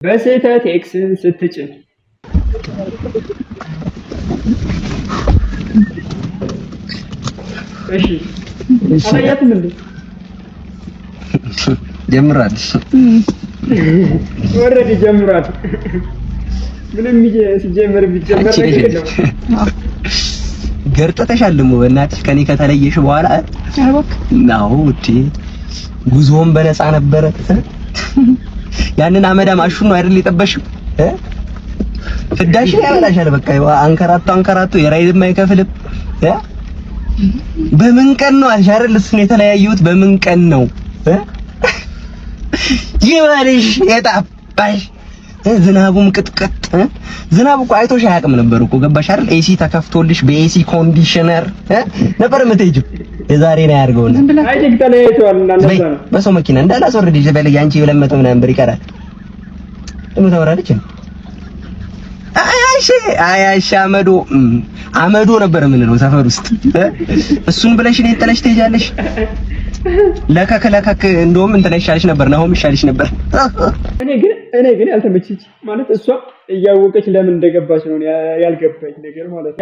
በስህተት ኤክስን ስትጭን እሺ አላያትም እንዴ ጀምራል ኦሬዲ ጀምራል ምንም ሲጀምር ቢጀምር ነው ገርጠተሻል ደሞ በእናትሽ ከኔ ከተለየሽ በኋላ ናው እቺ ጉዞውን በነፃ ነበረ ያንን አመዳም አሹን ነው አይደል የጠበሽው ፍዳሽ ያበላሻል በቃ አንከራቶ የራይድም አይከፍልም በምን ቀን ነው አሻረል እሱን የተለያዩት በምን ቀን ነው ይማልሽ የጣባሽ ዝናቡም ቅጥቅጥ ዝናቡ እኮ አይቶሽ አያውቅም ነበር እኮ ገባሽ አይደል ኤሲ ተከፍቶልሽ በኤሲ ኮንዲሽነር ነበር የምትሄጂው የዛሬ ነው ያርገውና አይደግ ተለያይቷል እናንተ ነው በሰው መኪና እንዳላስወርድሽ በለኝ አንቺ 200 ምናምን ብር ይቀራል ተመታወራለች አያሽ አመዶ ነበር የምንለው ሰፈር ውስጥ እሱን ብለሽ እኔ ተለሽ ትሄጃለሽ ለከከለከክ እንደውም እንትን ይሻልሽ ነበር ናሆም ይሻልሽ ነበር እኔ ግን ያልተመችኝ ማለት እሷ እያወቀች ለምን እንደገባች ነው ያልገባኝ ነገር ማለት ነው